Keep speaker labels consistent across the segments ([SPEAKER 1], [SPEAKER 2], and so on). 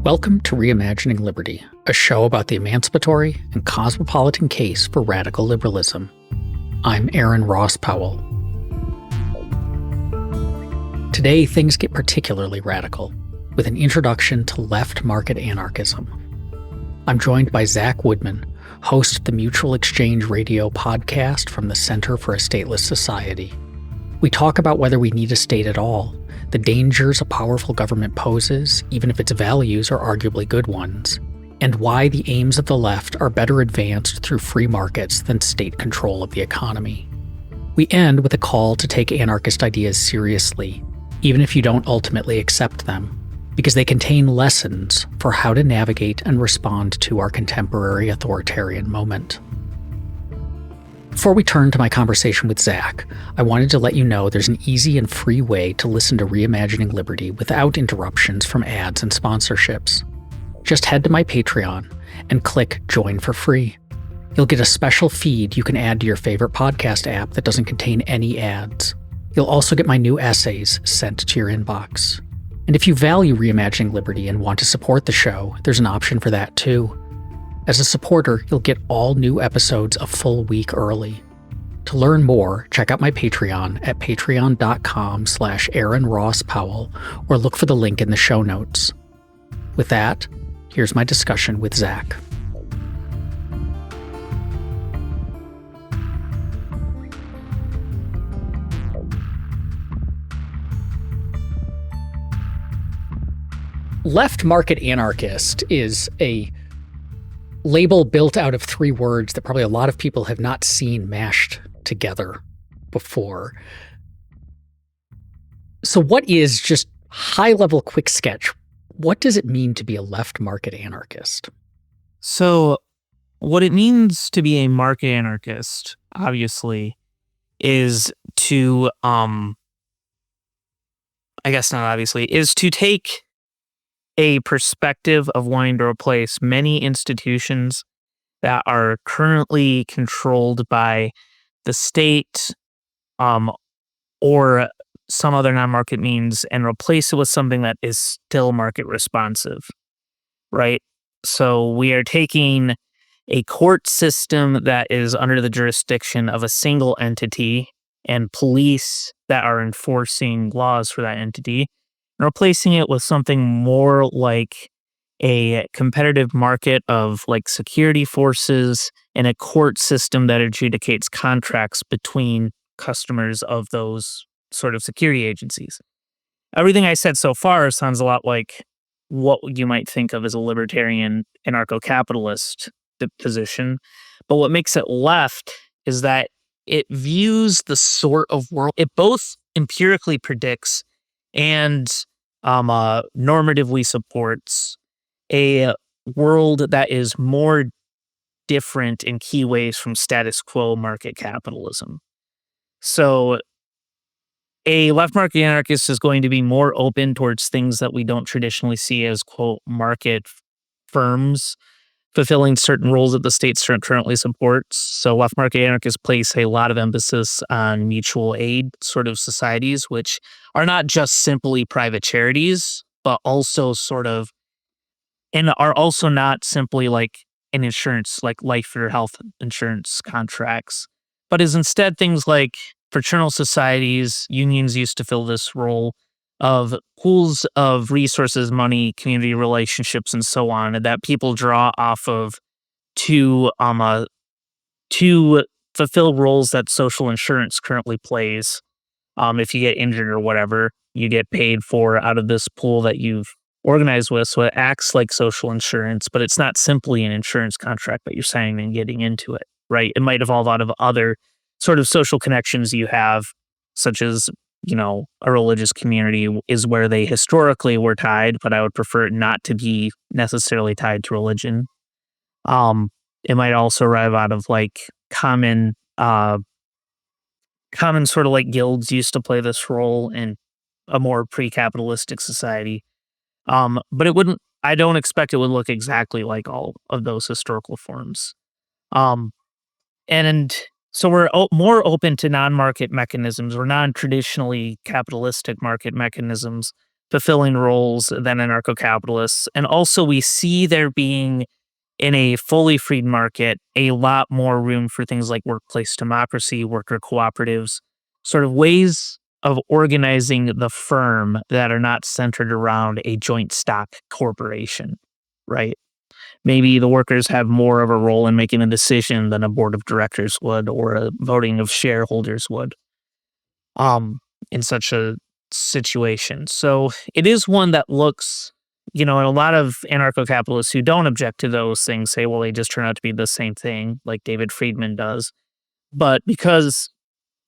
[SPEAKER 1] Welcome to Reimagining Liberty, a show about the emancipatory and cosmopolitan case for radical liberalism. I'm Aaron Ross Powell. Today, things get particularly radical, with an introduction to left market anarchism. I'm joined by Zach Woodman, host of the Mutual Exchange Radio podcast from the Center for a Stateless Society. We talk about whether we need a state at all, the dangers a powerful government poses, even if its values are arguably good ones, and why the aims of the left are better advanced through free markets than state control of the economy. We end with a call to take anarchist ideas seriously, even if you don't ultimately accept them, because they contain lessons for how to navigate and respond to our contemporary authoritarian moment. Before we turn to my conversation with Zach, I wanted to let you know there's an easy and free way to listen to Reimagining Liberty without interruptions from ads and sponsorships. Just head to my Patreon and click Join for Free. You'll get a special feed you can add to your favorite podcast app that doesn't contain any ads. You'll also get my new essays sent to your inbox. And if you value Reimagining Liberty and want to support the show, there's an option for that too. As a supporter, you'll get all new episodes a full week early. To learn more, check out my Patreon at patreon.com/Aaron Ross Powell or look for the link in the show notes. With that, here's my discussion with Zach. Left market anarchist is a label built out of three words that probably a lot of people have not seen mashed together before. So what is, just high-level quick sketch, what does it mean to be a left market anarchist?
[SPEAKER 2] So what it means to be a market anarchist, obviously, is to, is to take a perspective of wanting to replace many institutions that are currently controlled by the state or some other non-market means and replace it with something that is still market responsive, right? So we are taking a court system that is under the jurisdiction of a single entity and police that are enforcing laws for that entity, and replacing it with something more like a competitive market of like security forces and a court system that adjudicates contracts between customers of those sort of security agencies. Everything I said so far sounds a lot like what you might think of as a libertarian anarcho-capitalist position. But what makes it left is that it views the sort of world, it both empirically predicts and normatively supports a world that is more different in key ways from status quo market capitalism. So a left market anarchist is going to be more open towards things that we don't traditionally see as, quote, market firms fulfilling certain roles that the state currently supports. So left market anarchists place a lot of emphasis on mutual aid sort of societies, which are not just simply private charities, but also sort of, and are also not simply like an insurance, like life or health insurance contracts, but is instead things like fraternal societies. Unions used to fill this role of pools of resources, money, community relationships, and so on, and that people draw off of to fulfill roles that social insurance currently plays. If you get injured or whatever, you get paid for out of this pool that you've organized with. So it acts like social insurance, but it's not simply an insurance contract that you're signing and getting into it, right? It might evolve out of other sort of social connections you have, such as, you know, a religious community is where they historically were tied, but I would prefer it not to be necessarily tied to religion. It might also arrive out of like common sort of like guilds used to play this role in a more pre-capitalistic society. But I don't expect it would look exactly like all of those historical forms. And so we're more open to non-market mechanisms or non-traditionally capitalistic market mechanisms fulfilling roles than anarcho-capitalists. And also we see there being, in a fully freed market, a lot more room for things like workplace democracy, worker cooperatives, sort of ways of organizing the firm that are not centered around a joint stock corporation, right? Maybe the workers have more of a role in making a decision than a board of directors would or a voting of shareholders would in such a situation. So it is one that looks, and a lot of anarcho-capitalists who don't object to those things say, well, they just turn out to be the same thing, like David Friedman does. But because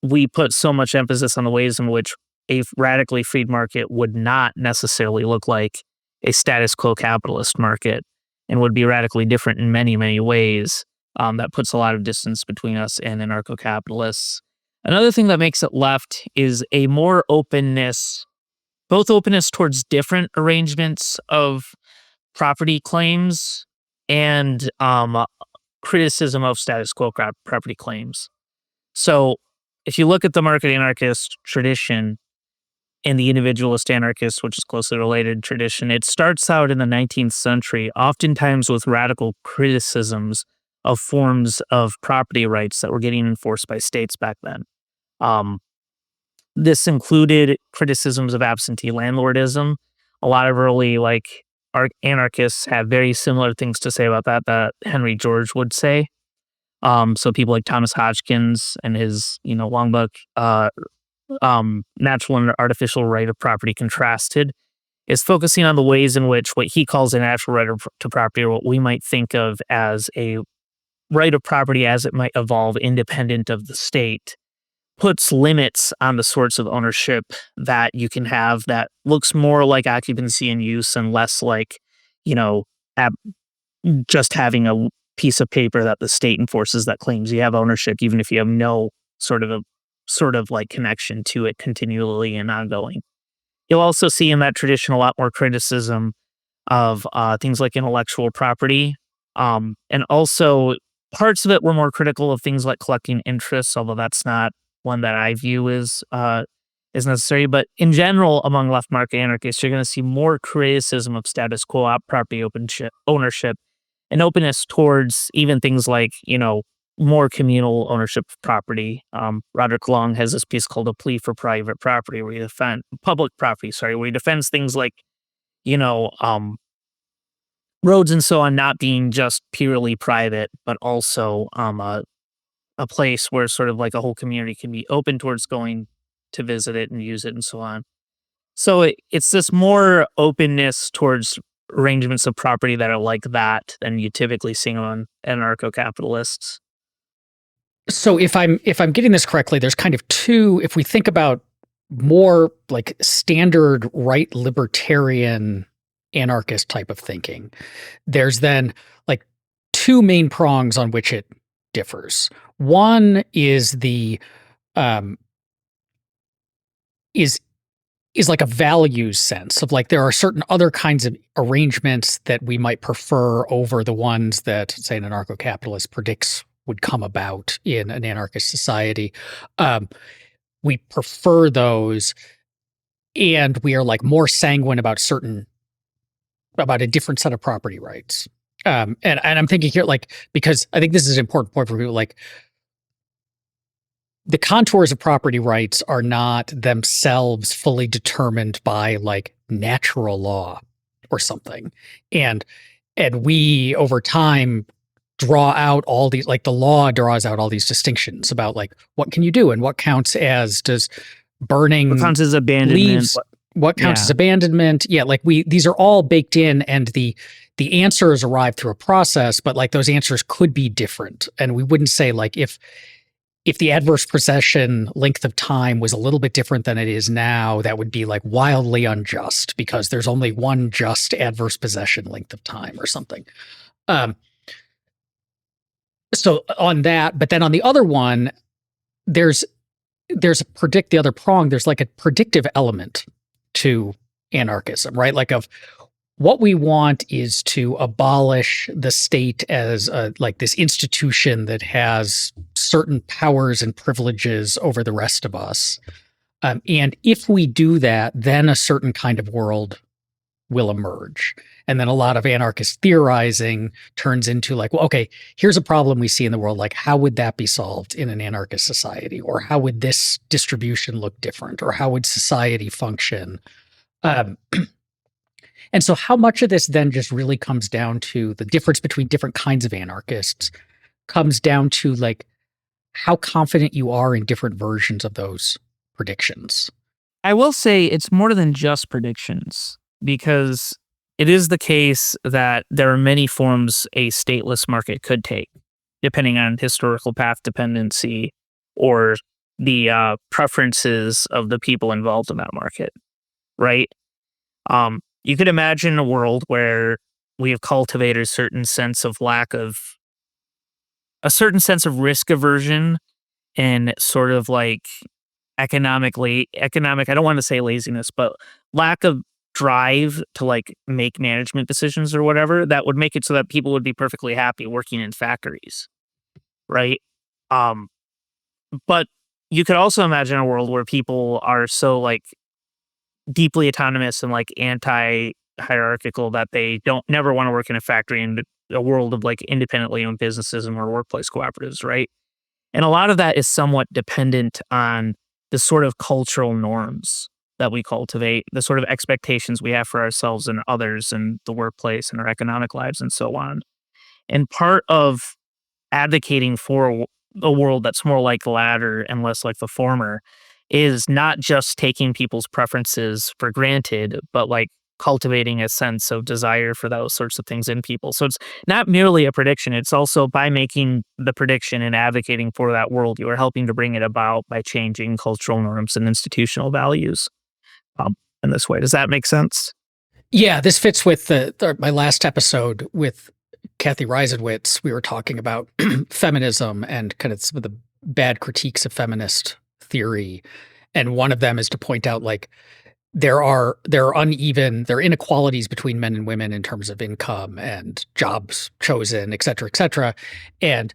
[SPEAKER 2] we put so much emphasis on the ways in which a radically freed market would not necessarily look like a status quo capitalist market and would be radically different in many, many ways, that puts a lot of distance between us and anarcho-capitalists. Another thing that makes it left is a more openness, both openness towards different arrangements of property claims and criticism of status quo property claims. So if you look at the market anarchist tradition and the individualist anarchist, which is closely related tradition, it starts out in the 19th century, oftentimes with radical criticisms of forms of property rights that were getting enforced by states back then. This included criticisms of absentee landlordism. A lot of early anarchists have very similar things to say about that Henry George would say. So people like Thomas Hodgkins and his long book, Natural and Artificial Right of Property Contrasted, is focusing on the ways in which what he calls a natural right to property, or what we might think of as a right of property as it might evolve independent of the state, puts limits on the sorts of ownership that you can have that looks more like occupancy and use and less like, just having a piece of paper that the state enforces that claims you have ownership, even if you have no sort of like connection to it continually and ongoing. You'll also see in that tradition a lot more criticism of things like intellectual property. And also parts of it were more critical of things like collecting interests, although that's not one that I view as necessary. But in general, among left market anarchists, you're going to see more criticism of status quo property ownership and openness towards even things like, more communal ownership of property. Roderick Long has this piece called A Plea for Private Property, where he defends public property, where he defends things like, roads and so on not being just purely private, but also a place where sort of like a whole community can be open towards going to visit it and use it and so on. So it's this more openness towards arrangements of property that are like that than you typically see on anarcho-capitalists.
[SPEAKER 1] So if I'm getting this correctly, there's kind of two, if we think about more like standard right libertarian anarchist type of thinking, there's then like two main prongs on which it differs. One is the is like a values sense of like there are certain other kinds of arrangements that we might prefer over the ones that, say, an anarcho-capitalist predicts would come about in an anarchist society. We prefer those, and we are like more sanguine about a different set of property rights. And I'm thinking here, like, because I think this is an important point for people, like, the contours of property rights are not themselves fully determined by like natural law or something. And we over time draw out all these, like the law draws out all these distinctions about like what can you do and what counts as, does burning
[SPEAKER 2] what counts as abandonment,
[SPEAKER 1] leaves, what counts as abandonment. Yeah, like these are all baked in, and the answers arrive through a process, but like those answers could be different. And we wouldn't say like if the adverse possession length of time was a little bit different than it is now, that would be like wildly unjust because there's only one just adverse possession length of time or something. So on that, but then on the other one, there's the other prong, there's like a predictive element to anarchism, right? Like of what we want is to abolish the state as like this institution that has certain powers and privileges over the rest of us. And if we do that, then a certain kind of world will emerge. And then a lot of anarchist theorizing turns into like, well, okay, here's a problem we see in the world. Like, how would that be solved in an anarchist society? Or how would this distribution look different? Or how would society function? Um, and so, how much of this then just really comes down to the difference between different kinds of anarchists comes down to like how confident you are in different versions of those predictions.
[SPEAKER 2] I will say it's more than just predictions, because it is the case that there are many forms a stateless market could take, depending on historical path dependency or the preferences of the people involved in that market, right? You could imagine a world where we have cultivated a certain sense of risk aversion and sort of like economic, I don't want to say laziness, but lack of drive to like make management decisions or whatever that would make it so that people would be perfectly happy working in factories, right? Um, but you could also imagine a world where people are so like deeply autonomous and like anti-hierarchical that they don't never want to work in a factory, in a world of like independently owned businesses and or workplace cooperatives, right? And a lot of that is somewhat dependent on the sort of cultural norms that we cultivate, the sort of expectations we have for ourselves and others and the workplace and our economic lives and so on. And part of advocating for a world that's more like the latter and less like the former is not just taking people's preferences for granted, but like cultivating a sense of desire for those sorts of things in people. So it's not merely a prediction. It's also by making the prediction and advocating for that world, you are helping to bring it about by changing cultural norms and institutional values in this way. Does that make sense?
[SPEAKER 1] Yeah, this fits with my last episode with Kathy Reisenwitz. We were talking about feminism and kind of some of the bad critiques of feminist theory. And one of them is to point out like there are inequalities between men and women in terms of income and jobs chosen, et cetera, et cetera. And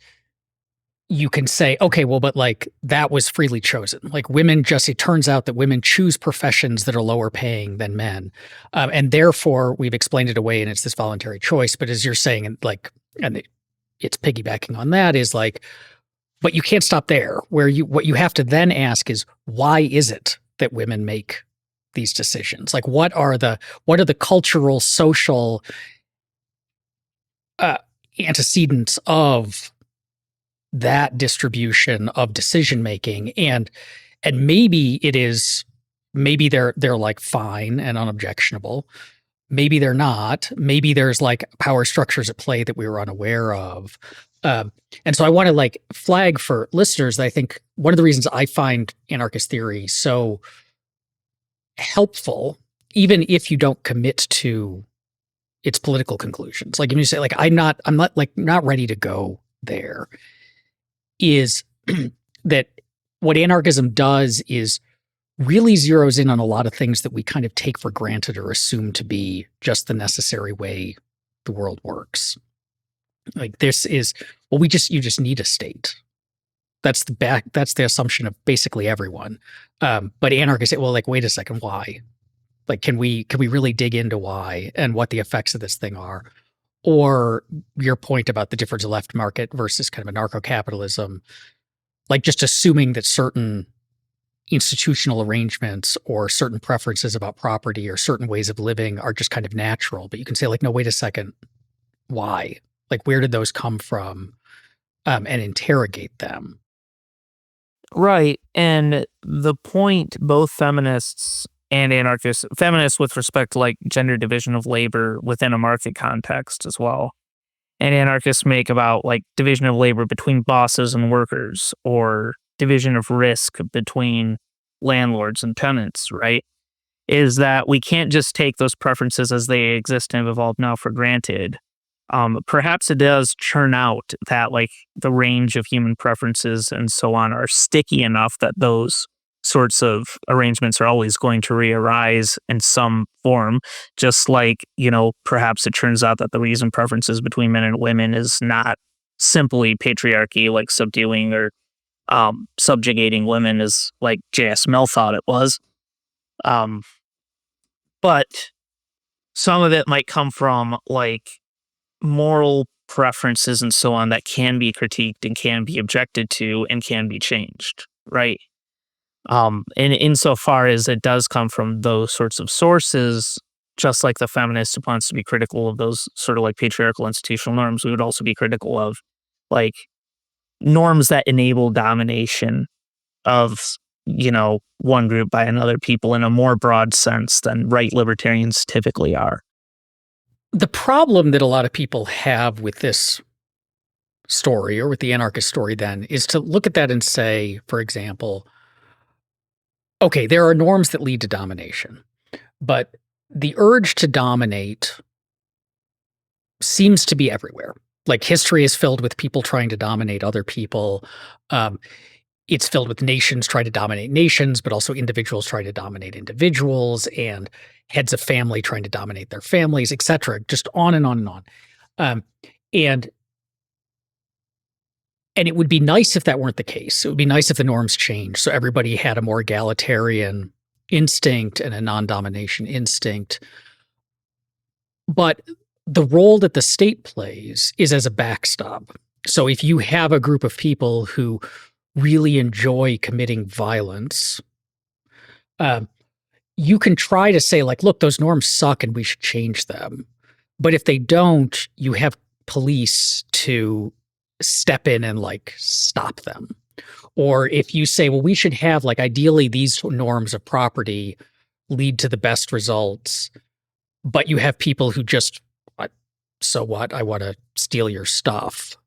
[SPEAKER 1] you can say, okay, well, but like that was freely chosen. Like it turns out that women choose professions that are lower paying than men. And therefore we've explained it away and it's this voluntary choice. But as you're saying, it's piggybacking on that is like, but you can't stop there. What you have to then ask is, why is it that women make these decisions? Like what are the cultural, social antecedents of that distribution of decision making? And maybe they're like fine and unobjectionable. Maybe they're not. Maybe there's like power structures at play that we were unaware of. And so I want to like flag for listeners that I think one of the reasons I find anarchist theory so helpful, even if you don't commit to its political conclusions, like if you say like I'm not ready to go there, is that what anarchism does is really zeroes in on a lot of things that we kind of take for granted or assume to be just the necessary way the world works. Like this is, well, you just need a state. That's the assumption of basically everyone. But anarchists say, well, like, wait a second, why? Like, can we really dig into why and what the effects of this thing are? Or your point about the difference of left market versus kind of anarcho-capitalism, like just assuming that certain institutional arrangements or certain preferences about property or certain ways of living are just kind of natural. But you can say like, no, wait a second, why? Like, where did those come from? And interrogate them.
[SPEAKER 2] Right. And the point both feminists and anarchists, feminists with respect to like gender division of labor within a market context as well, and anarchists make about like division of labor between bosses and workers or division of risk between landlords and tenants, right? Is that we can't just take those preferences as they exist and have evolved now for granted. Perhaps it does churn out that like the range of human preferences and so on are sticky enough that those sorts of arrangements are always going to re-arise in some form. Just like, perhaps it turns out that the reason preferences between men and women is not simply patriarchy, like subduing or subjugating women as like J.S. Mill thought it was. Um, but some of it might come from like moral preferences and so on that can be critiqued and can be objected to and can be changed, right? And insofar as it does come from those sorts of sources, just like the feminist wants to be critical of those sort of like patriarchal institutional norms, we would also be critical of like norms that enable domination of, one group by another people in a more broad sense than right libertarians typically are.
[SPEAKER 1] The problem that a lot of people have with this story or with the anarchist story then is to look at that and say, for example, okay, there are norms that lead to domination, but the urge to dominate seems to be everywhere. Like history is filled with people trying to dominate other people. Um, it's filled with nations trying to dominate nations, but also individuals trying to dominate individuals and heads of family trying to dominate their families, et cetera, just on and on and on. Um, and and it would be nice if that weren't the case. It would be nice if the norms changed so everybody had a more egalitarian instinct and a non-domination instinct. But the role that the state plays is as a backstop. So if you have a group of people who really enjoy committing violence, um, you can try to say, like, look, those norms suck and we should change them. But if they don't, you have police to step in and like stop them. Or if you say, well, we should have like ideally these norms of property lead to the best results, but you have people who just, so what? I want to steal your stuff.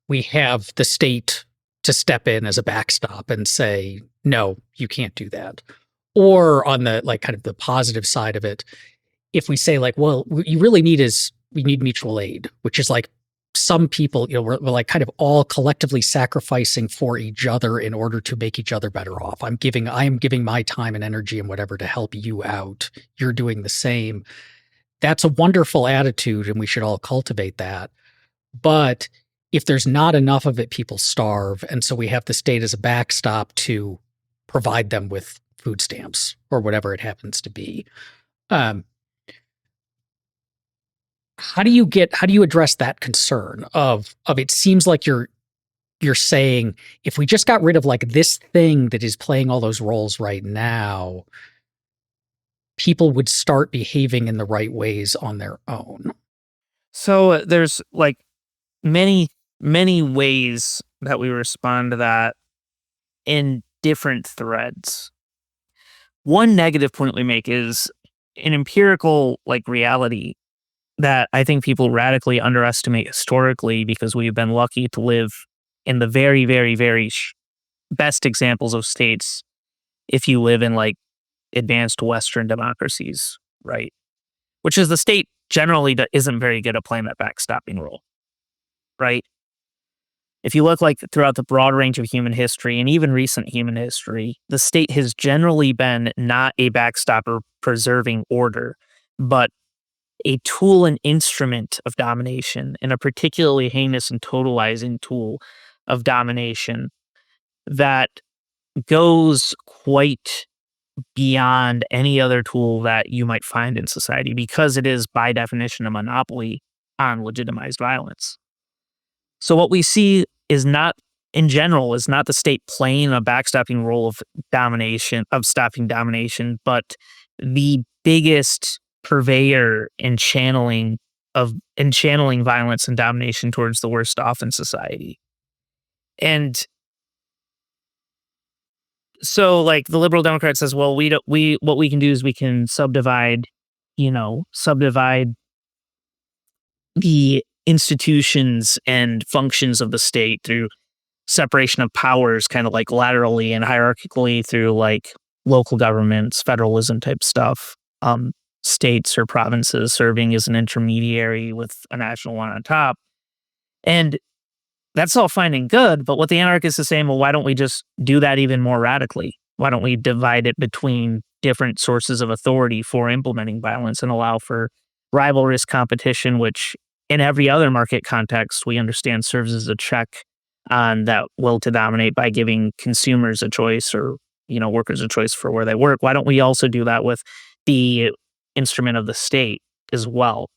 [SPEAKER 1] We have the state to step in as a backstop and say, no, you can't do that. Or on the like kind of the positive side of it, if we say like, well, what you really need is we need mutual aid, which is like some people, we're like kind of all collectively sacrificing for each other in order to make each other better off. I am giving my time and energy and whatever to help you out. You're doing the same. That's a wonderful attitude and we should all cultivate that. But if there's not enough of it, people starve. And so we have the state as a backstop to provide them with food stamps or whatever it happens to be. How do you address that concern of it seems like you're saying if we just got rid of like this thing that is playing all those roles right now, people would start behaving in the right ways on their own.
[SPEAKER 2] So there's like many ways that we respond to that in different threads. One negative point we make is an empirical like reality that I think people radically underestimate historically because we've been lucky to live in the very, very, very best examples of states if you live in like advanced Western democracies, right? Which is the state generally isn't very good at playing that backstopping role, right? If you look like throughout the broad range of human history and even recent human history, the state has generally been not a backstopper preserving order, but a tool and instrument of domination, and a particularly heinous and totalizing tool of domination that goes quite beyond any other tool that you might find in society because it is by definition a monopoly on legitimized violence. So what we see is not, in general, is not the state playing a backstopping role of domination, of stopping domination, but the biggest purveyor and channeling violence and domination towards the worst off in society. And so like the liberal Democrat says, well, what we can do is we can subdivide the institutions and functions of the state through separation of powers, kind of like laterally and hierarchically through like local governments, federalism type stuff, states or provinces serving as an intermediary with a national one on top. And that's all fine and good. But what the anarchist is saying, well, why don't we just do that even more radically? Why don't we divide it between different sources of authority for implementing violence and allow for rivalrous competition, which in every other market context we understand serves as a check on that will to dominate by giving consumers a choice or, workers a choice for where they work. Why don't we also do that with the instrument of the state as well?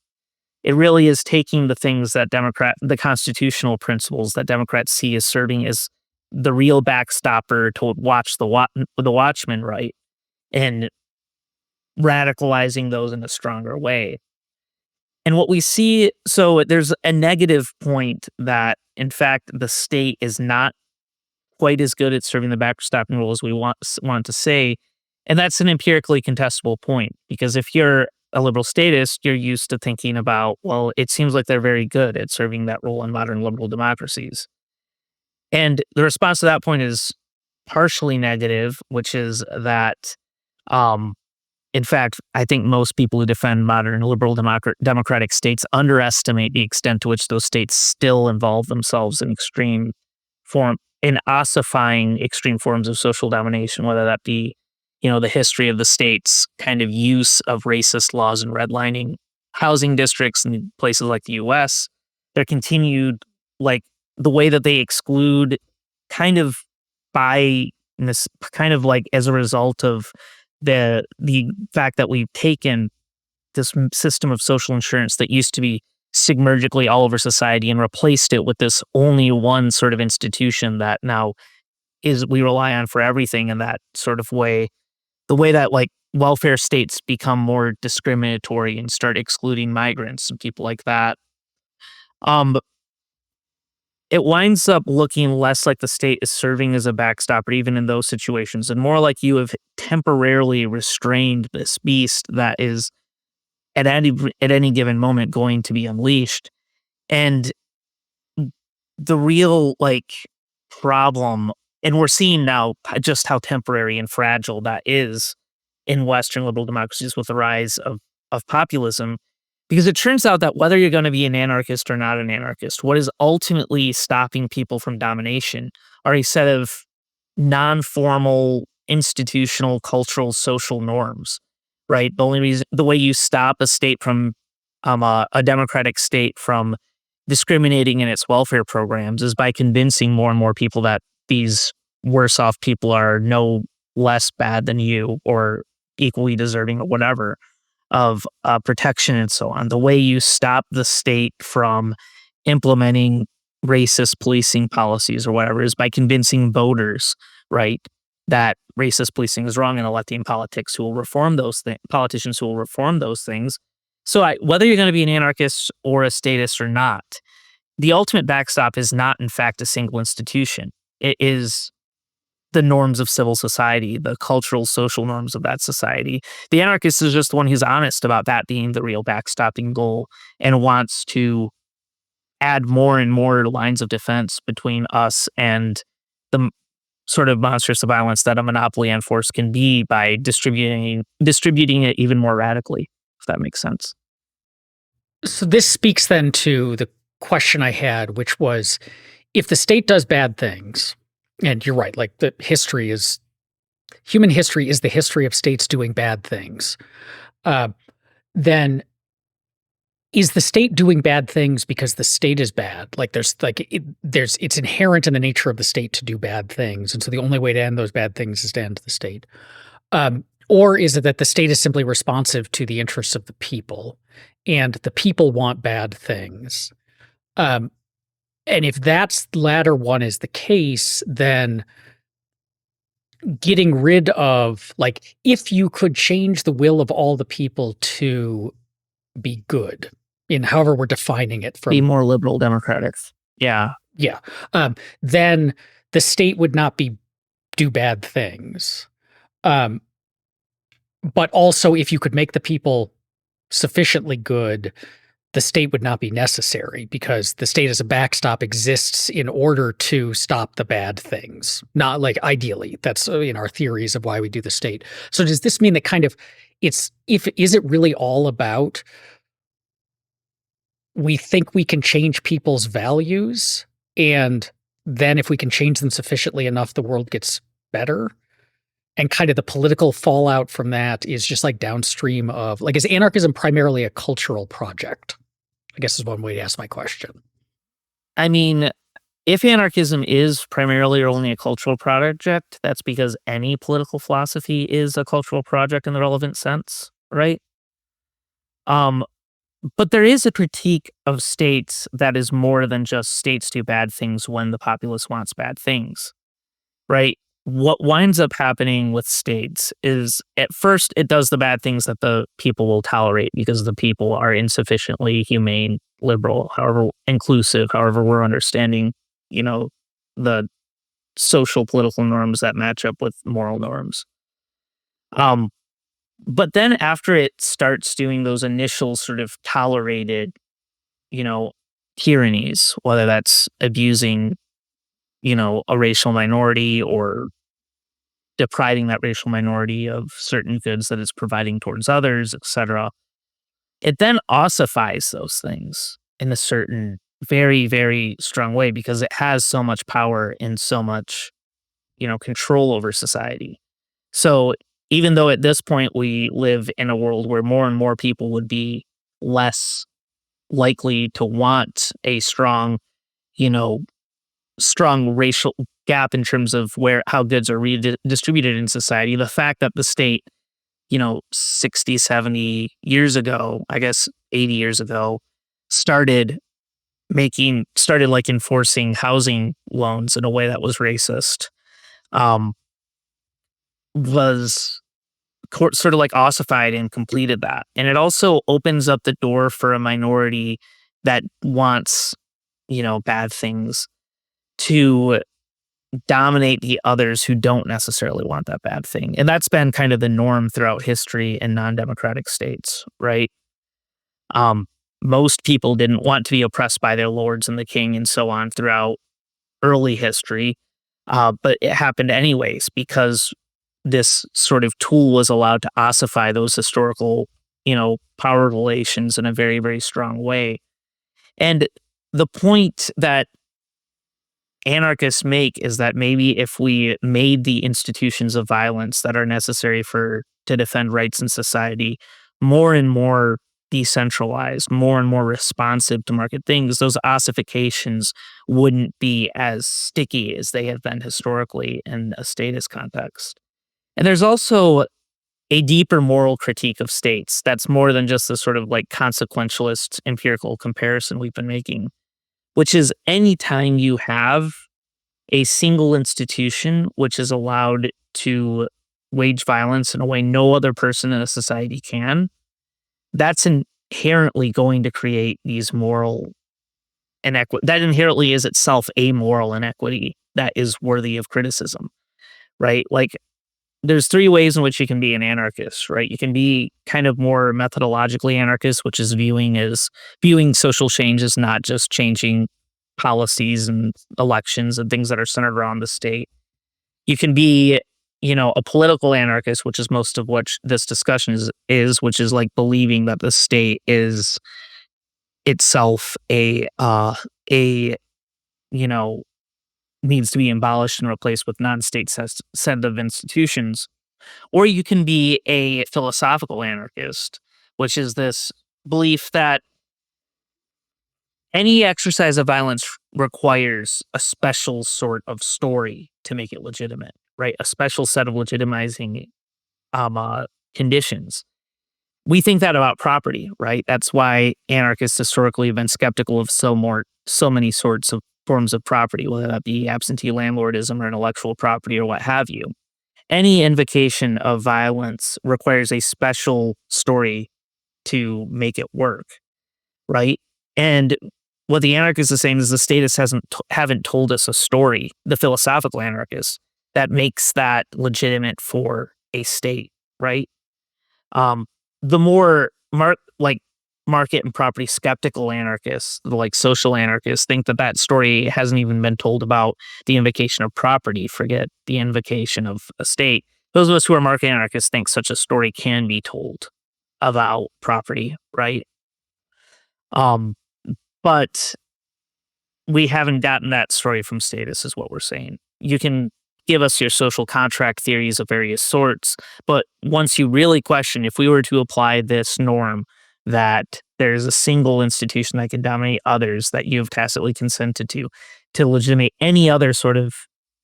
[SPEAKER 2] It really is taking the things that the constitutional principles that Democrats see as serving as the real backstopper to watch the watchman, right? And radicalizing those in a stronger way. And what we see, so there's a negative point that, in fact, the state is not quite as good at serving the backstopping role as we want to say. And that's an empirically contestable point, because if you're a liberal statist, you're used to thinking about, well, it seems like they're very good at serving that role in modern liberal democracies. And the response to that point is partially negative, which is that, um, in fact, I think most people who defend modern liberal democratic states underestimate the extent to which those states still involve themselves in ossifying extreme forms of social domination, whether that be, the history of the state's kind of use of racist laws and redlining housing districts in places like the US, their continued, like, the way that they exclude kind of by this kind of like as a result of the fact that we've taken this system of social insurance that used to be sigmergically all over society and replaced it with this only one sort of institution that now is we rely on for everything in that sort of way. The way that like welfare states become more discriminatory and start excluding migrants and people like that. But it winds up looking less like the state is serving as a backstop, or even in those situations, and more like you have temporarily restrained this beast that is at any given moment going to be unleashed. And the real like problem, and we're seeing now just how temporary and fragile that is in Western liberal democracies with the rise of populism, because it turns out that whether you're going to be an anarchist or not an anarchist, what is ultimately stopping people from domination are a set of non-formal, institutional, cultural, social norms, right? The way you stop a state from, a democratic state from discriminating in its welfare programs is by convincing more and more people that these worse off people are no less bad than you or equally deserving or whatever of protection and so on. The way you stop the state from implementing racist policing policies or whatever is by convincing voters, right, that racist policing is wrong and electing politicians who will reform those things. So whether you're going to be an anarchist or a statist or not, the ultimate backstop is not, in fact, a single institution. It is the norms of civil society, the cultural, social norms of that society. The anarchist is just the one who's honest about that being the real backstopping goal and wants to add more and more lines of defense between us and the sort of monstrous violence that a monopoly on force can be by distributing it even more radically, if that makes sense.
[SPEAKER 1] So this speaks then to the question I had, which was, if the state does bad things, and you're right, like human history is the history of states doing bad things, then is the state doing bad things because the state is bad? Like it's inherent in the nature of the state to do bad things, and so the only way to end those bad things is to end the state. Or is it that the state is simply responsive to the interests of the people, and the people want bad things? And if that's the latter one is the case, then getting rid of, like, if you could change the will of all the people to be good, in however we're defining it,
[SPEAKER 2] Be more liberal democratic. Yeah.
[SPEAKER 1] Yeah. Then the state would not do bad things. But also, if you could make the people sufficiently good, the state would not be necessary, because the state as a backstop exists in order to stop the bad things. Not like ideally, that's in our theories of why we do the state. So does this mean that kind of is it really all about, we think we can change people's values, and then if we can change them sufficiently enough, the world gets better? And kind of the political fallout from that is just like downstream of, like, is anarchism primarily a cultural project? I guess is one way to ask my question.
[SPEAKER 2] I mean, if anarchism is primarily or only a cultural project, that's because any political philosophy is a cultural project in the relevant sense, right? Um, but there is a critique of states that is more than just states do bad things when the populace wants bad things, right? What winds up happening with states is at first it does the bad things that the people will tolerate because the people are insufficiently humane, liberal, however inclusive, however we're understanding, you know, the social political norms that match up with moral norms. Um, but then after it starts doing those initial sort of tolerated, you know, tyrannies, whether that's abusing, a racial minority or depriving that racial minority of certain goods that it's providing towards others, etc. It then ossifies those things in a certain very, very strong way because it has so much power and so much, control over society. So even though at this point we live in a world where more and more people would be less likely to want a you know, strong racial gap in terms of how goods are redistributed in society, the fact that the state, 60, 70 years ago, I guess 80 years ago, started started like enforcing housing loans in a way that was racist, um, was sort of like ossified and completed that. And it also opens up the door for a minority that wants, bad things to dominate the others who don't necessarily want that bad thing. And that's been kind of the norm throughout history in non-democratic states, right? Um, Most people didn't want to be oppressed by their lords and the king and so on throughout early history. But it happened anyways because this sort of tool was allowed to ossify those historical, power relations in a very, very strong way. And the point that anarchists make is that maybe if we made the institutions of violence that are necessary to defend rights in society more and more decentralized, more and more responsive to market things, those ossifications wouldn't be as sticky as they have been historically in a statist context. And there's also a deeper moral critique of states that's more than just the sort of like consequentialist empirical comparison we've been making, which is anytime you have a single institution which is allowed to wage violence in a way no other person in a society can, that's inherently going to create these moral inequity. That inherently is itself a moral inequity that is worthy of criticism, right? Like, there's three ways in which you can be an anarchist, right? You can be kind of more methodologically anarchist, which is viewing social change as not just changing policies and elections and things that are centered around the state. You can be, a political anarchist, which is most of what this discussion which is like believing that the state is itself you know, needs to be abolished and replaced with non-state set of institutions. Or you can be a philosophical anarchist, which is this belief that any exercise of violence requires a special sort of story to make it legitimate, right? A special set of legitimizing conditions. We think that about property, right? That's why anarchists historically have been skeptical of so many sorts of forms of property, whether that be absentee landlordism or intellectual property or what have you. Any invocation of violence requires a special story to make it work, right? And what the anarchist is saying is the statists haven't told us a story, the philosophical anarchists, that makes that legitimate for a state, right? Um, the more market and property skeptical anarchists, like social anarchists, think that that story hasn't even been told about the invocation of property. Forget the invocation of a state. Those of us who are market anarchists think such a story can be told about property, right? Um, but we haven't gotten that story from status, is what we're saying. You can give us your social contract theories of various sorts, but once you really question if we were to apply this norm that there's a single institution that can dominate others that you've tacitly consented to, to legitimate any other sort of,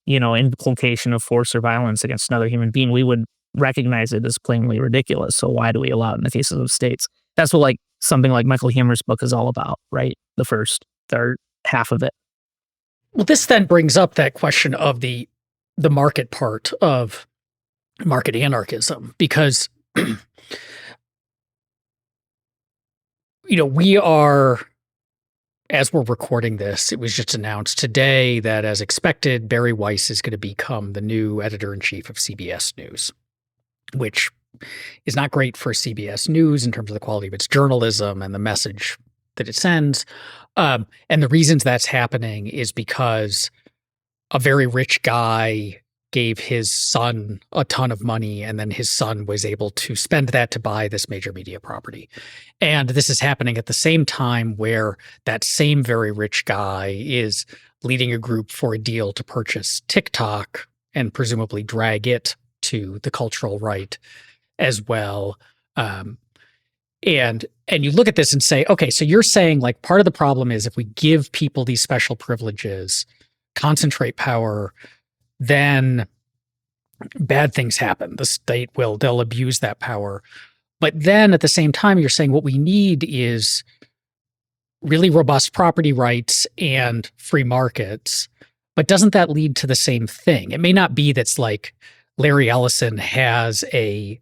[SPEAKER 2] implication of force or violence against another human being, we would recognize it as plainly ridiculous. So why do we allow it in the cases of states? That's what something like Michael Huemer's book is all about, right? The first third half of it.
[SPEAKER 1] Well, this then brings up that question of the market part of market anarchism, because we are, as we're recording this, it was just announced today that, as expected, Barry Weiss is going to become the new editor-in-chief of CBS News, which is not great for CBS News in terms of the quality of its journalism and the message that it sends. And the reasons that's happening is because a very rich guy gave his son a ton of money, and then his son was able to spend that to buy this major media property. And this is happening at the same time where that same very rich guy is leading a group for a deal to purchase TikTok and presumably drag it to the cultural right as well. And you look at this and say, okay, so you're saying part of the problem is if we give people these special privileges, concentrate power, then bad things happen. The state they'll abuse that power. But then at the same time, you're saying what we need is really robust property rights and free markets. But doesn't that lead to the same thing? It may not be that's Larry Ellison has a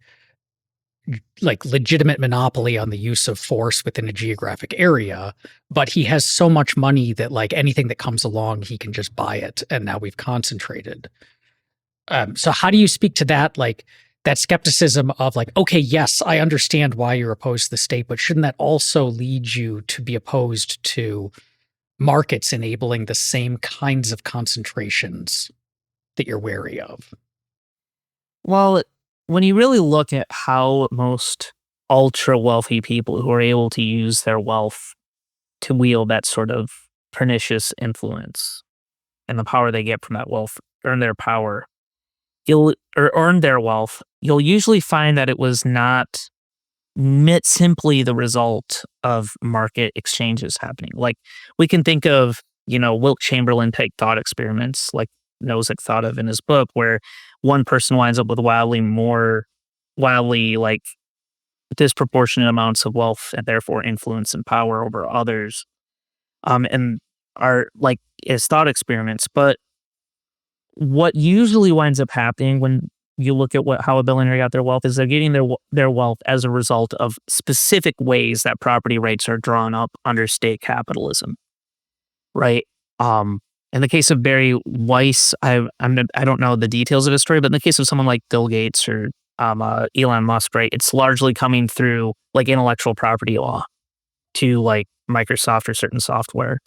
[SPEAKER 1] legitimate monopoly on the use of force within a geographic area, but he has so much money that anything that comes along, he can just buy it. And now we've concentrated. So how do you speak to that, that skepticism of okay, yes, I understand why you're opposed to the state, but shouldn't that also lead you to be opposed to markets enabling the same kinds of concentrations that you're wary of?
[SPEAKER 2] Well, when you really look at how most ultra wealthy people who are able to use their wealth to wield that sort of pernicious influence and the power they get from that wealth, earn their power, earn their wealth, you'll usually find that it was not simply the result of market exchanges happening. We can think of, Wilt Chamberlain type thought experiments, like Nozick thought of in his book, where one person winds up with wildly disproportionate amounts of wealth and therefore influence and power over others, and are as thought experiments. But what usually winds up happening when you look at how a billionaire got their wealth is they're getting their wealth as a result of specific ways that property rights are drawn up under state capitalism, right? In the case of Barry Weiss, I don't know the details of his story, but in the case of someone like Bill Gates or Elon Musk, right, it's largely coming through intellectual property law to Microsoft or certain software.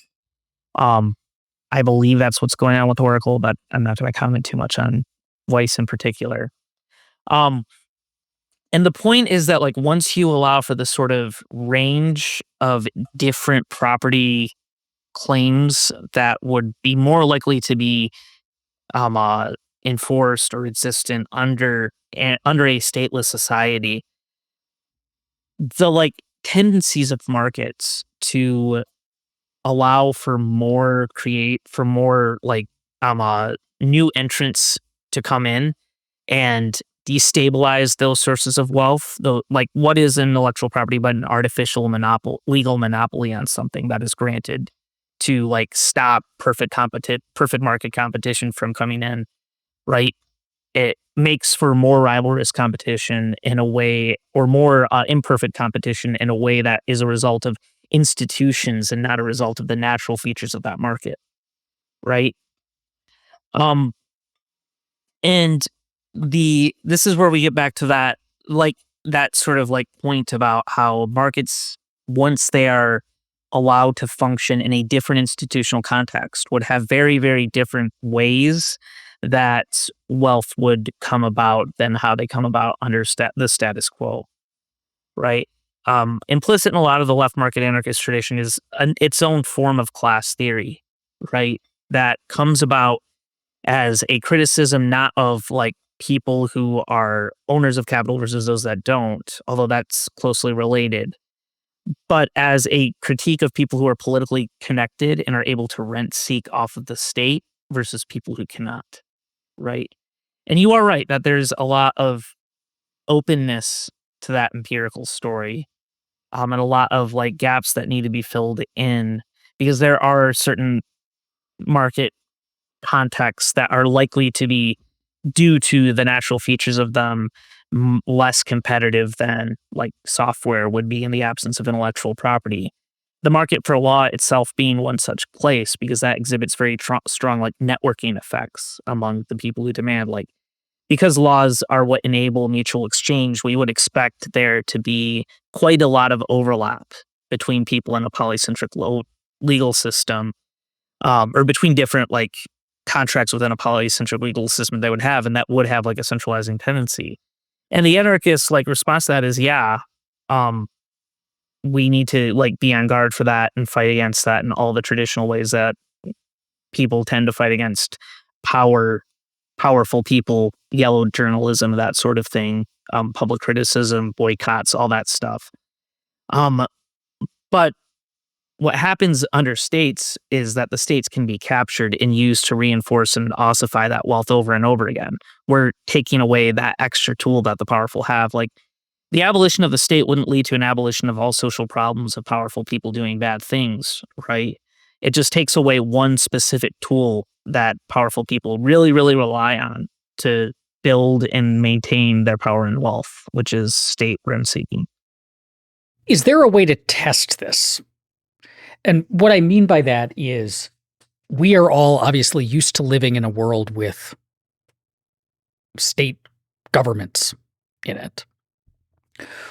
[SPEAKER 2] I believe that's what's going on with Oracle, but I'm not going to comment too much on Weiss in particular. And the point is that once you allow for the sort of range of different property claims that would be more likely to be enforced or existent under a stateless society, the tendencies of markets to allow for more new entrants to come in and destabilize those sources of wealth. Though, what is intellectual property but an artificial legal monopoly on something that is granted to stop perfect market competition from coming in, right? It makes for more rivalrous competition in a way, or more imperfect competition in a way that is a result of institutions and not a result of the natural features of that market, right? And this is where we get back to that sort of point about how markets, once they are allowed to function in a different institutional context, would have very, very different ways that wealth would come about than how they come about under the status quo, right? Implicit in a lot of the left market anarchist tradition is its own form of class theory, right? That comes about as a criticism not of people who are owners of capital versus those that don't, although that's closely related, but as a critique of people who are politically connected and are able to rent seek off of the state versus people who cannot, right? And you are right that there's a lot of openness to that empirical story, and a lot of like gaps that need to be filled in because there are certain market contexts that are likely to be, due to the natural features of them, less competitive than like software would be in the absence of intellectual property. The market for law itself being one such place because that exhibits very strong like networking effects among the people who demand, like, because laws are what enable mutual exchange, we would expect there to be quite a lot of overlap between people in a polycentric legal system, or between different like contracts within a polycentric legal system they would have, and that would have like a centralizing tendency. And the anarchist like response to that is, yeah, um, we need to like be on guard for that and fight against that in all the traditional ways that people tend to fight against powerful people, yellow journalism, that sort of thing, public criticism, boycotts, all that stuff. Um, but what happens under states is that the states can be captured and used to reinforce and ossify that wealth over and over again. We're taking away that extra tool that the powerful have. Like, the abolition of the state wouldn't lead to an abolition of all social problems of powerful people doing bad things, right? It just takes away one specific tool that powerful people really, really rely on to build and maintain their power and wealth, which is state rent seeking.
[SPEAKER 1] Is there a way to test this? And what I mean by that is we are all obviously used to living in a world with state governments in it.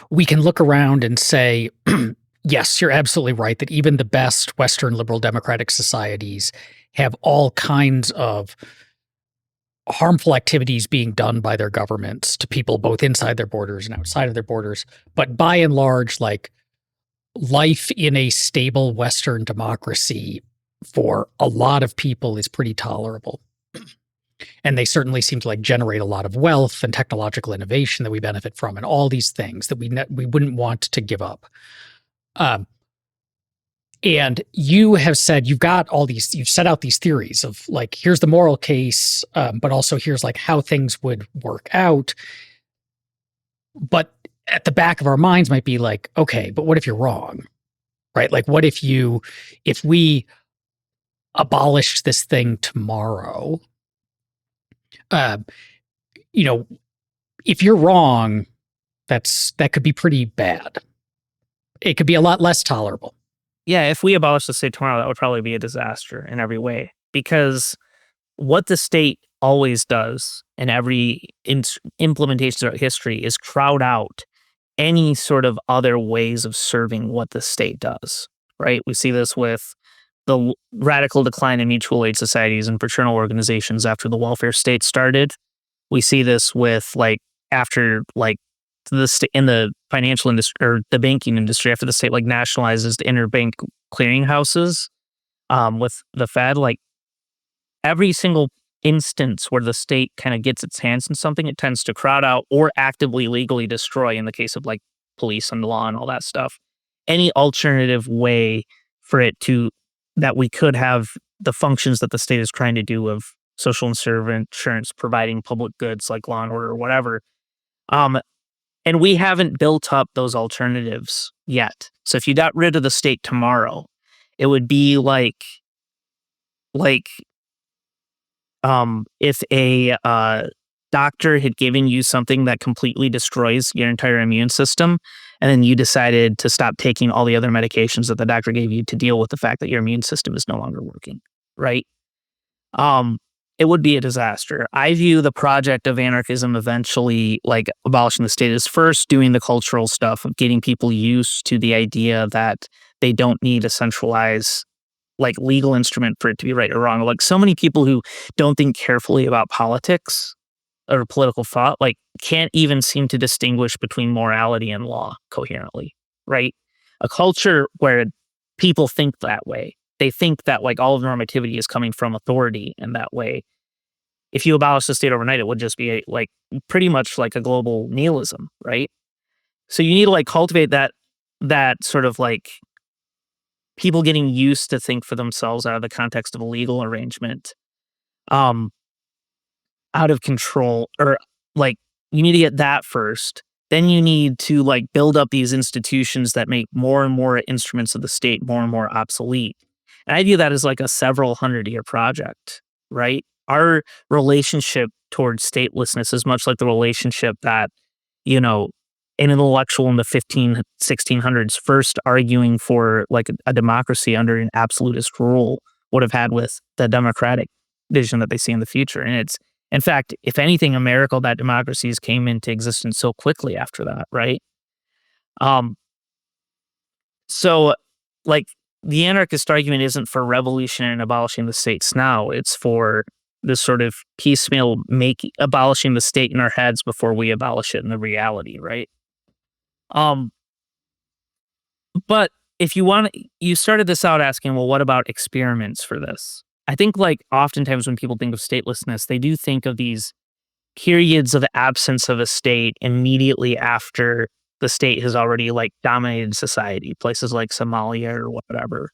[SPEAKER 1] We can look around and say, yes, you're absolutely right that even the best Western liberal democratic societies have all kinds of harmful activities being done by their governments to people both inside their borders and outside of their borders. But by and large, like, life in a stable Western democracy for a lot of people is pretty tolerable. And they certainly seem to like generate a lot of wealth and technological innovation that we benefit from, and all these things that we wouldn't want to give up. And you have said you've set out these theories of like, here's the moral case, but also here's like how things would work out. But at the back of our minds might be like, okay, but what if you're wrong? Right? Like, what if we abolished this thing tomorrow? You know, if you're wrong, that could be pretty bad. It could be a lot less tolerable.
[SPEAKER 2] Yeah, if we abolish the state tomorrow, that would probably be a disaster in every way, because what the state always does in every implementation throughout history is crowd out any sort of other ways of serving what the state does, right? We see this with the radical decline in mutual aid societies and fraternal organizations after the welfare state started. We see this with like after like in the financial industry or the banking industry, after the state like nationalizes the interbank clearinghouses, with the Fed. Like, every single instance where the state kind of gets its hands in something, it tends to crowd out or actively legally destroy, in the case of like police and law and all that stuff, any alternative way for it to, that we could have the functions that the state is trying to do of social and servant insurance, providing public goods like law and order or whatever. And we haven't built up those alternatives yet. So if you got rid of the state tomorrow, it would be like if a doctor had given you something that completely destroys your entire immune system, and then you decided to stop taking all the other medications that the doctor gave you to deal with the fact that your immune system is no longer working, right? It would be a disaster. I view the project of anarchism eventually, like abolishing the state, as first doing the cultural stuff of getting people used to the idea that they don't need a centralized like legal instrument for it to be right or wrong. Like, so many people who don't think carefully about politics or political thought, like, can't even seem to distinguish between morality and law coherently, right? A culture where people think that way, they think that like all of normativity is coming from authority in that way. If you abolish the state overnight, it would just be like pretty much like a global nihilism, right? So you need to like cultivate that that sort of like people getting used to think for themselves out of the context of a legal arrangement, um, out of control, or like you need to get that first. Then you need to like build up these institutions that make more and more instruments of the state more and more obsolete. And I view that as like a several 100-year project, right? Our relationship towards statelessness is much like the relationship that, you know, an intellectual in the 1600s first arguing for like a democracy under an absolutist rule would have had with the democratic vision that they see in the future. And it's, in fact, if anything, a miracle that democracies came into existence so quickly after that, right? Um, so, like, the anarchist argument isn't for revolution and abolishing the states now. It's for this sort of piecemeal abolishing the state in our heads before we abolish it in the reality, right? Um, but if you want, you started this out asking, well, what about experiments for this? I think, like, oftentimes when people think of statelessness, they do think of these periods of absence of a state immediately after the state has already like dominated society, places like Somalia or whatever.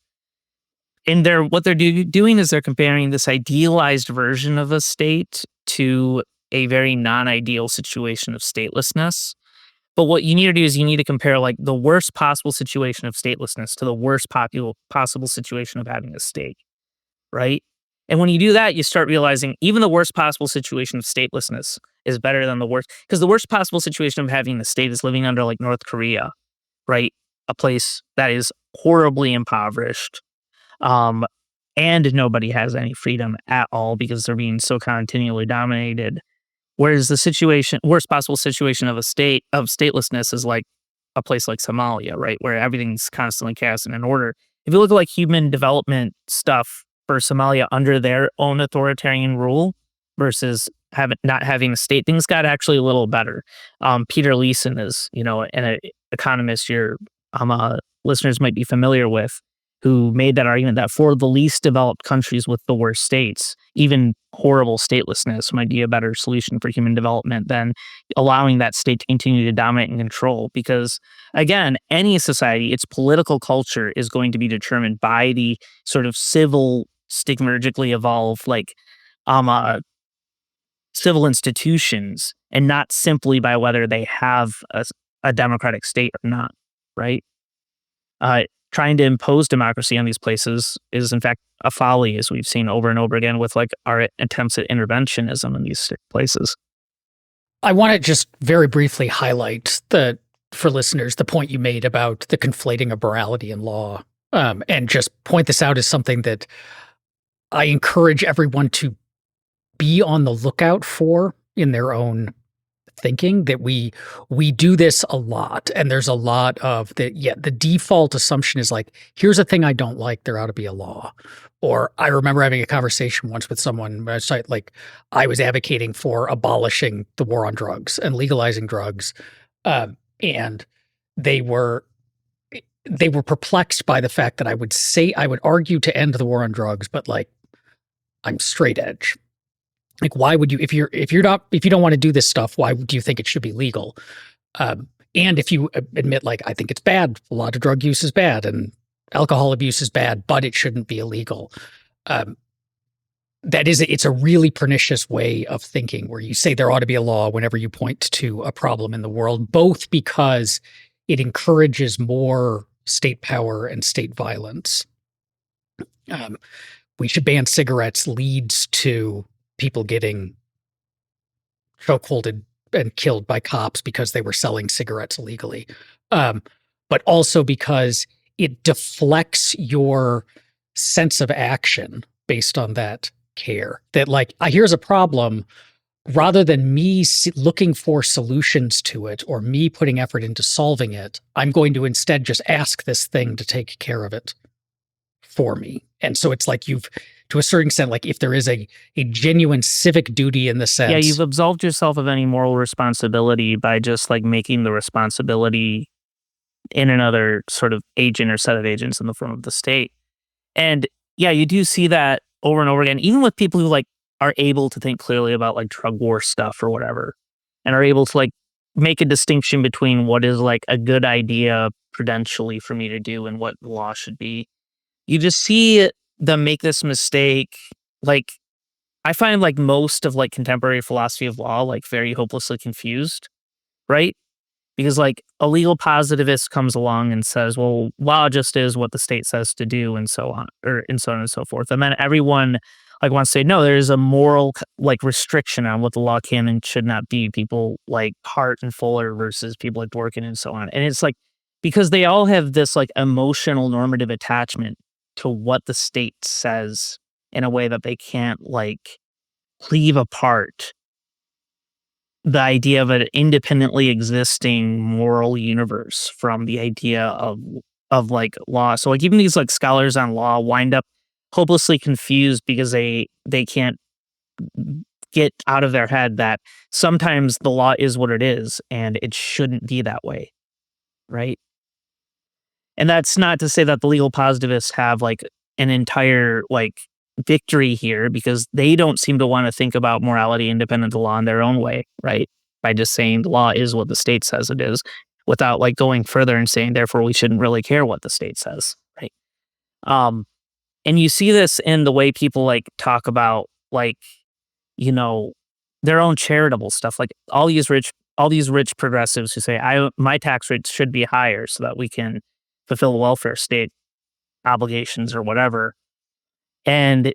[SPEAKER 2] And what they're doing is they're comparing this idealized version of a state to a very non-ideal situation of statelessness. But what you need to do is you need to compare like the worst possible situation of statelessness to the worst possible situation of having a state, right? And when you do that, you start realizing even the worst possible situation of statelessness is better than the worst, because the worst possible situation of having the state is living under like North Korea, right? A place that is horribly impoverished, um, and nobody has any freedom at all because they're being so continually dominated. Whereas the worst possible situation of statelessness is like a place like Somalia, right, where everything's constantly chaos and in order. If you look at like human development stuff for Somalia under their own authoritarian rule versus not having a state, things got actually a little better. Peter Leeson is, an economist your listeners might be familiar with, who made that argument that for the least developed countries with the worst states, even horrible statelessness might be a better solution for human development than allowing that state to continue to dominate and control. Because again, any society, its political culture is going to be determined by the sort of civil, stigmergically evolved, like civil institutions, and not simply by whether they have a democratic state or not, right? Trying to impose democracy on these places is, in fact, a folly, as we've seen over and over again with like our attempts at interventionism in these places.
[SPEAKER 1] I want to just very briefly highlight for listeners, the point you made about the conflating of morality and law, and just point this out as something that I encourage everyone to be on the lookout for in their own thinking, that we do this a lot, and there's a lot of the default assumption is like, here's a thing I don't like, there ought to be a law. Or I remember having a conversation once with someone, like I was advocating for abolishing the war on drugs and legalizing drugs, and they were perplexed by the fact that I would argue to end the war on drugs, but like I'm straight edge. Like, why would you, if you don't want to do this stuff, why do you think it should be legal? And if you admit, like, I think it's bad, a lot of drug use is bad and alcohol abuse is bad, but it shouldn't be illegal. It's a really pernicious way of thinking, where you say there ought to be a law whenever you point to a problem in the world, both because it encourages more state power and state violence. We should ban cigarettes leads to people getting chokeholded and killed by cops because they were selling cigarettes illegally. But also because it deflects your sense of action based on that care. That like, here's a problem, rather than me looking for solutions to it or me putting effort into solving it, I'm going to instead just ask this thing to take care of it for me. And so it's like to a certain extent, like if there is a genuine civic duty in the sense.
[SPEAKER 2] Yeah, you've absolved yourself of any moral responsibility by just like making the responsibility in another sort of agent or set of agents in the form of the state. And yeah, you do see that over and over again, even with people who like are able to think clearly about like drug war stuff or whatever, and are able to like make a distinction between what is like a good idea prudentially for me to do and what the law should be. You just see them make this mistake. Like, I find like most of like contemporary philosophy of law like very hopelessly confused, right? Because like a legal positivist comes along and says, well, law just is what the state says to do and so on, or and so on and so forth. And then everyone like wants to say, no, there's a moral like restriction on what the law can and should not be. People like Hart and Fuller versus people like Dworkin and so on. And it's like, because they all have this like emotional normative attachment to what the state says in a way that they can't like cleave apart the idea of an independently existing moral universe from the idea of like law. So like even these like scholars on law wind up hopelessly confused because they can't get out of their head that sometimes the law is what it is and it shouldn't be that way, right? And that's not to say that the legal positivists have like an entire like victory here, because they don't seem to want to think about morality independent of the law in their own way, right? By just saying the law is what the state says it is, without like going further and saying therefore we shouldn't really care what the state says, right? Um, and you see this in the way people like talk about like, you know, their own charitable stuff, like all these rich progressives who say my tax rates should be higher so that we can fulfill the welfare state obligations or whatever. And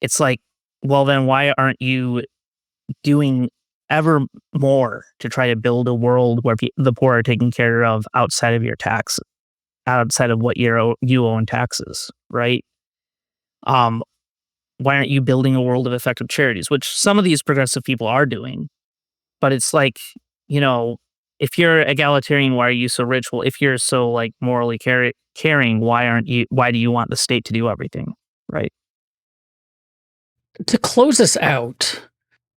[SPEAKER 2] it's like, well, then why aren't you doing ever more to try to build a world where the poor are taken care of outside of your tax, outside of what you owe in taxes, right? Um, why aren't you building a world of effective charities, which some of these progressive people are doing? But it's like, you know, if you're egalitarian, why are you so rich? Well, if you're so like morally caring, why do you want the state to do everything, right?
[SPEAKER 1] To close us out,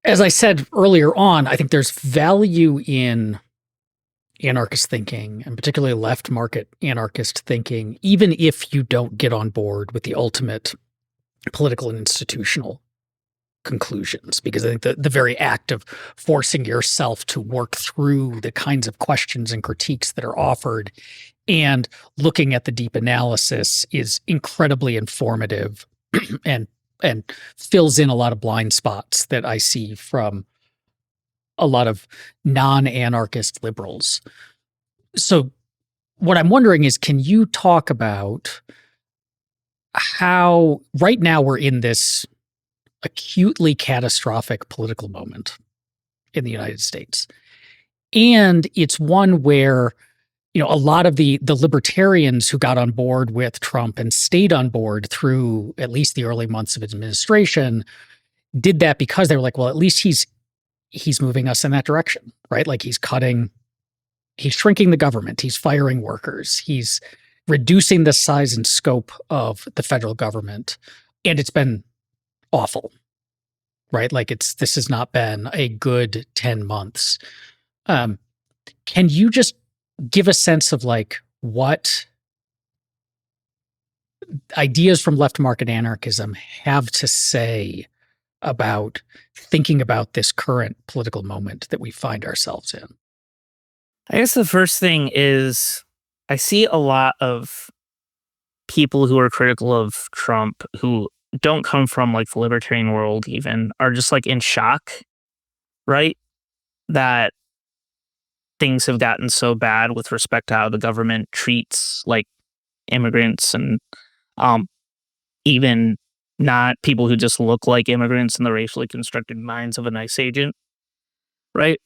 [SPEAKER 1] as I said earlier on, I think there's value in anarchist thinking, and particularly left market anarchist thinking, even if you don't get on board with the ultimate political and institutional conclusions, because I think the very act of forcing yourself to work through the kinds of questions and critiques that are offered and looking at the deep analysis is incredibly informative and fills in a lot of blind spots that I see from a lot of non-anarchist liberals. So what I'm wondering is, can you talk about how right now we're in this acutely catastrophic political moment in the United States? And it's one where, you know, a lot of the libertarians who got on board with Trump and stayed on board through at least the early months of his administration did that because they were like, well, at least he's moving us in that direction, right? Like he's shrinking the government, he's firing workers, he's reducing the size and scope of the federal government. And it's been awful, right? Like this has not been a good 10 months. Can you just give a sense of like what ideas from left market anarchism have to say about thinking about this current political moment that we find ourselves in?
[SPEAKER 2] I guess the first thing is I see a lot of people who are critical of Trump who don't come from like the libertarian world even are just like in shock, right? That things have gotten so bad with respect to how the government treats like immigrants and um even not people who just look like immigrants in the racially constructed minds of a nice agent, right?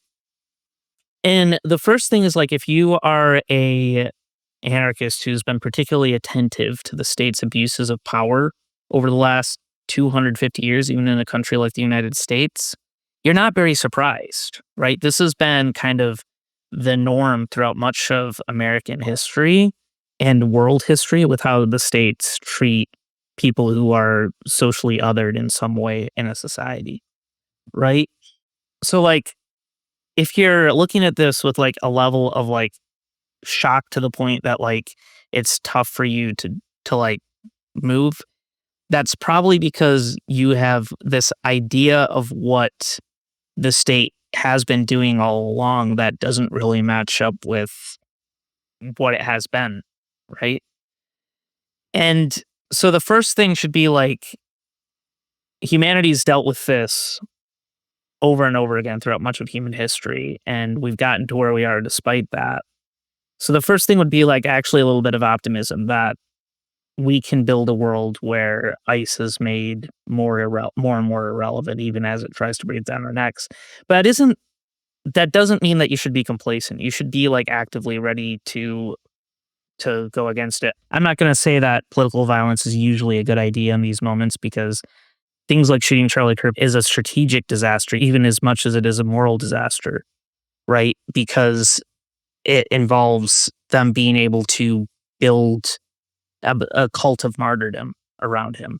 [SPEAKER 2] And the first thing is like if you are a anarchist who's been particularly attentive to the state's abuses of power over the last 250 years, even in a country like the United States, you're not very surprised, right? This has been kind of the norm throughout much of American history and world history with how the states treat people who are socially othered in some way in a society, right? So, like, if you're looking at this with like a level of like shock to the point that like it's tough for you to like move, that's probably because you have this idea of what the state has been doing all along that doesn't really match up with what it has been, right? And so the first thing should be like, humanity's dealt with this over and over again throughout much of human history, and we've gotten to where we are despite that. So the first thing would be like actually a little bit of optimism that we can build a world where ICE is made more and more irrelevant, even as it tries to breathe down our necks. But that doesn't mean that you should be complacent. You should be like actively ready to go against it. I'm not going to say that political violence is usually a good idea in these moments, because things like shooting Charlie Kirk is a strategic disaster, even as much as it is a moral disaster, right? Because it involves them being able to build a cult of martyrdom around him,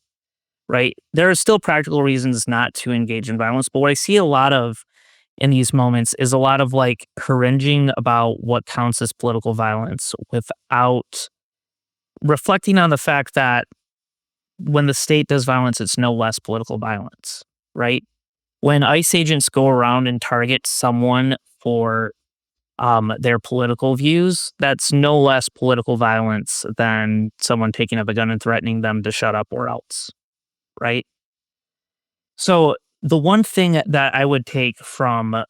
[SPEAKER 2] right? There are still practical reasons not to engage in violence, but what I see a lot of in these moments is a lot of like haranguing about what counts as political violence without reflecting on the fact that when the state does violence, it's no less political violence, right? When ICE agents go around and target someone for their political views, that's no less political violence than someone taking up a gun and threatening them to shut up or else, right? So the one thing that I would take from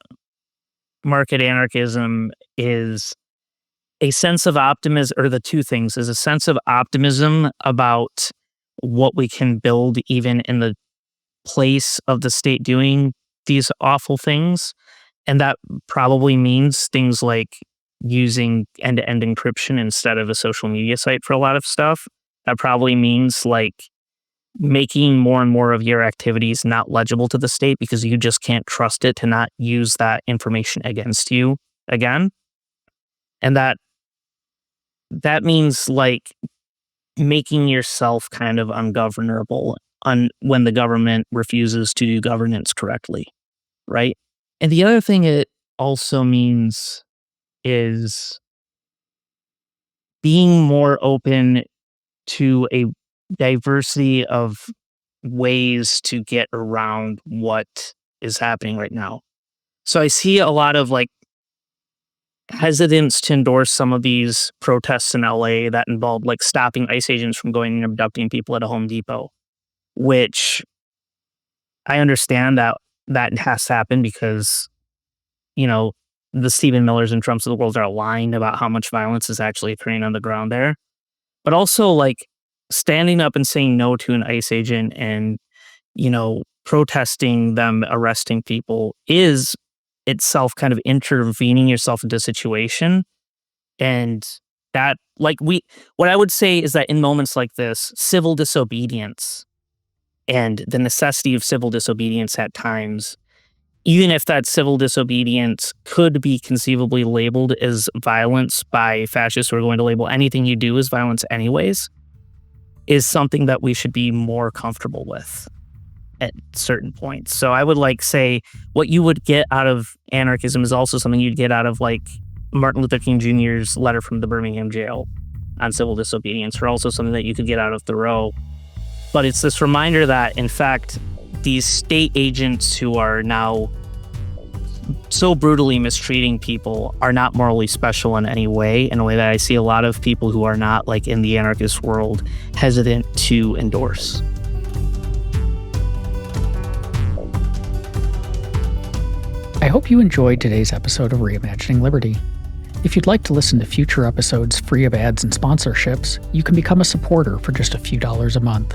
[SPEAKER 2] market anarchism is a sense of optimism, or the two things is a sense of optimism about what we can build even in the place of the state doing these awful things. And that probably means things like using end-to-end encryption instead of a social media site for a lot of stuff. That probably means like making more and more of your activities not legible to the state because you just can't trust it to not use that information against you again. And that means like making yourself kind of ungovernable when the government refuses to do governance correctly, right? And the other thing it also means is being more open to a diversity of ways to get around what is happening right now. So I see a lot of like hesitance to endorse some of these protests in LA that involved like stopping ICE agents from going and abducting people at a Home Depot, which I understand that has to happen because, you know, the Stephen Millers and Trumps of the world are aligned about how much violence is actually occurring on the ground there. But also like standing up and saying no to an ICE agent and, you know, protesting them arresting people is itself kind of intervening yourself into a situation. And that what I would say is that in moments like this, civil disobedience and the necessity of civil disobedience at times, even if that civil disobedience could be conceivably labeled as violence by fascists who are going to label anything you do as violence anyways, is something that we should be more comfortable with at certain points. So I would like say what you would get out of anarchism is also something you'd get out of like Martin Luther King Jr.'s letter from the Birmingham jail on civil disobedience, or also something that you could get out of Thoreau. But it's this reminder that, in fact, these state agents who are now so brutally mistreating people are not morally special in any way, in a way that I see a lot of people who are not like in the anarchist world hesitant to endorse.
[SPEAKER 1] I hope you enjoyed today's episode of Reimagining Liberty. If you'd like to listen to future episodes free of ads and sponsorships, you can become a supporter for just a few dollars a month.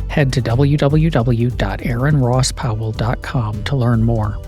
[SPEAKER 1] Head to www.aaronrosspowell.com to learn more.